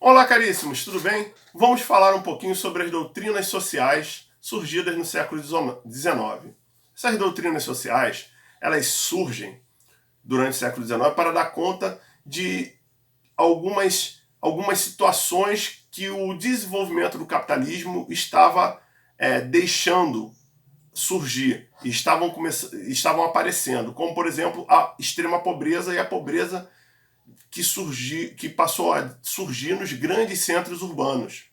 Olá, caríssimos, tudo bem? Vamos falar um pouquinho sobre as doutrinas sociais surgidas no século XIX. Essas doutrinas sociais, elas surgem durante o século XIX para dar conta de algumas situações que o desenvolvimento do capitalismo estava deixando surgir e estavam aparecendo, como por exemplo a extrema pobreza e a pobreza que passou a surgir nos grandes centros urbanos,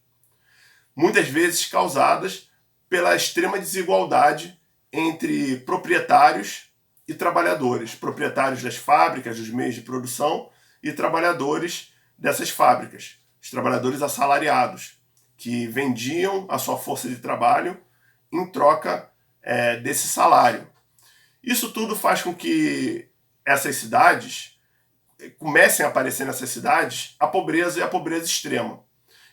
muitas vezes causadas pela extrema desigualdade entre proprietários e trabalhadores, proprietários das fábricas, dos meios de produção e trabalhadores dessas fábricas, os trabalhadores assalariados, que vendiam a sua força de trabalho em troca desse salário. Isso tudo faz com que essas cidades comecem a aparecer nessas cidades a pobreza e a pobreza extrema.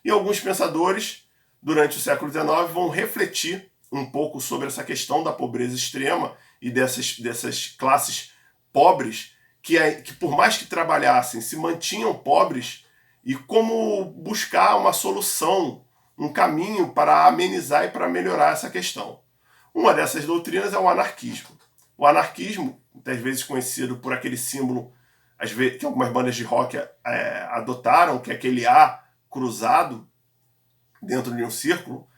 E alguns pensadores, durante o século XIX, vão refletir um pouco sobre essa questão da pobreza extrema e dessas classes pobres que por mais que trabalhassem, se mantinham pobres, e como buscar uma solução, um caminho para amenizar e para melhorar essa questão. Uma dessas doutrinas é o anarquismo. O anarquismo, muitas vezes conhecido por aquele símbolo às vezes, que algumas bandas de rock adotaram, que é aquele A cruzado dentro de um círculo,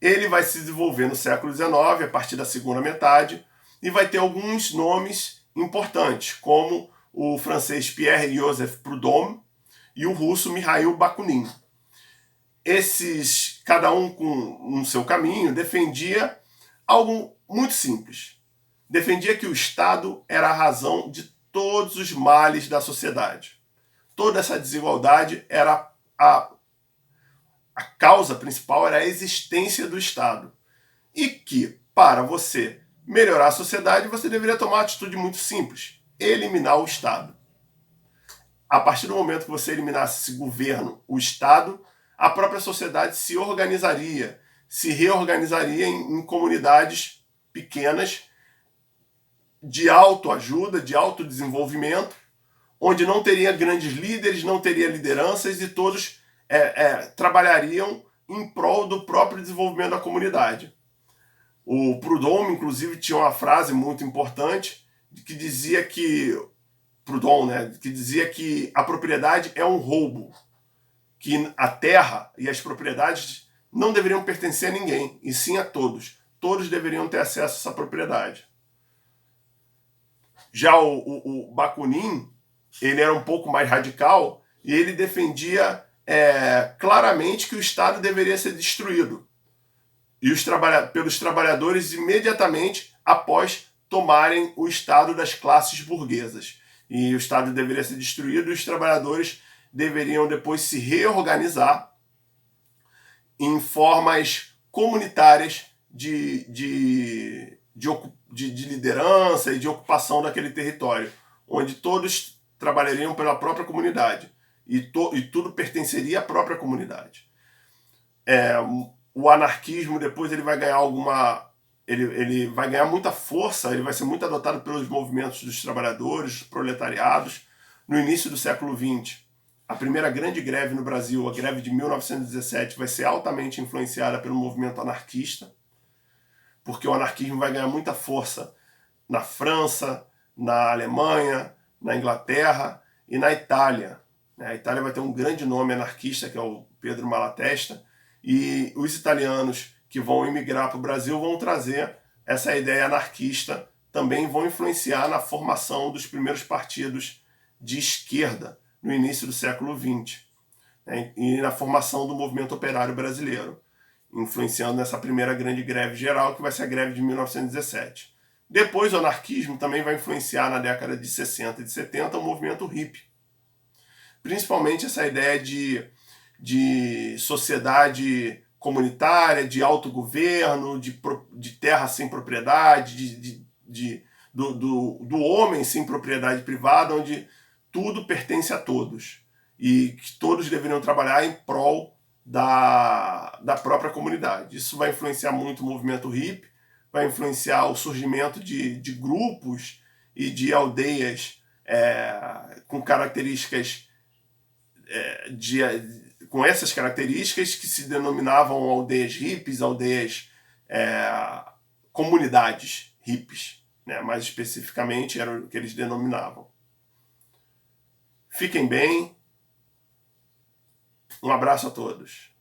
ele vai se desenvolver no século XIX, a partir da segunda metade, e vai ter alguns nomes importantes, como o francês Pierre-Joseph Proudhon e o russo Mikhail Bakunin. Esses, cada um com um seu caminho, defendia algo muito simples. Defendia que o Estado era a razão de todos os males da sociedade. Toda essa desigualdade era a causa principal, era a existência do Estado. E que, para você melhorar a sociedade, você deveria tomar uma atitude muito simples: eliminar o Estado. A partir do momento que você eliminasse esse governo, o Estado, a própria sociedade se organizaria, se reorganizaria em comunidades pequenas de autoajuda, de autodesenvolvimento, onde não teria grandes líderes, não teria lideranças e todos trabalhariam em prol do próprio desenvolvimento da comunidade. O Proudhon, inclusive, tinha uma frase muito importante que dizia que Proudhon, né, que dizia que a propriedade é um roubo, que a terra e as propriedades não deveriam pertencer a ninguém, e sim a todos. Todos deveriam ter acesso a essa propriedade. Já o Bakunin, ele era um pouco mais radical e ele defendia claramente que o Estado deveria ser destruído e pelos trabalhadores imediatamente após tomarem o Estado das classes burguesas. E o Estado deveria ser destruído e os trabalhadores deveriam depois se reorganizar em formas comunitárias de liderança e de ocupação daquele território, onde todos trabalhariam pela própria comunidade e tudo pertenceria à própria comunidade. O anarquismo depois ele vai ganhar ele vai ganhar muita força, ele vai ser muito adotado pelos movimentos dos trabalhadores, dos proletariados, no início do século XX. A primeira grande greve no Brasil, a greve de 1917, vai ser altamente influenciada pelo movimento anarquista, porque o anarquismo vai ganhar muita força na França, na Alemanha, na Inglaterra e na Itália. A Itália vai ter um grande nome anarquista, que é o Pedro Malatesta, e os italianos que vão emigrar para o Brasil vão trazer essa ideia anarquista, também vão influenciar na formação dos primeiros partidos de esquerda no início do século XX, e na formação do movimento operário brasileiro, influenciando nessa primeira grande greve geral, que vai ser a greve de 1917. Depois o anarquismo também vai influenciar na década de 60 e de 70 o movimento hippie. Principalmente essa ideia de sociedade comunitária, de autogoverno, de terra sem propriedade, do homem sem propriedade privada, onde tudo pertence a todos e que todos deveriam trabalhar em prol da própria comunidade. Isso vai influenciar muito o movimento hippie, vai influenciar o surgimento de grupos e de aldeias com características com essas características que se denominavam aldeias hippies, aldeias, comunidades hippies, né? Mais especificamente era o que eles denominavam. Fiquem bem. Um abraço a todos.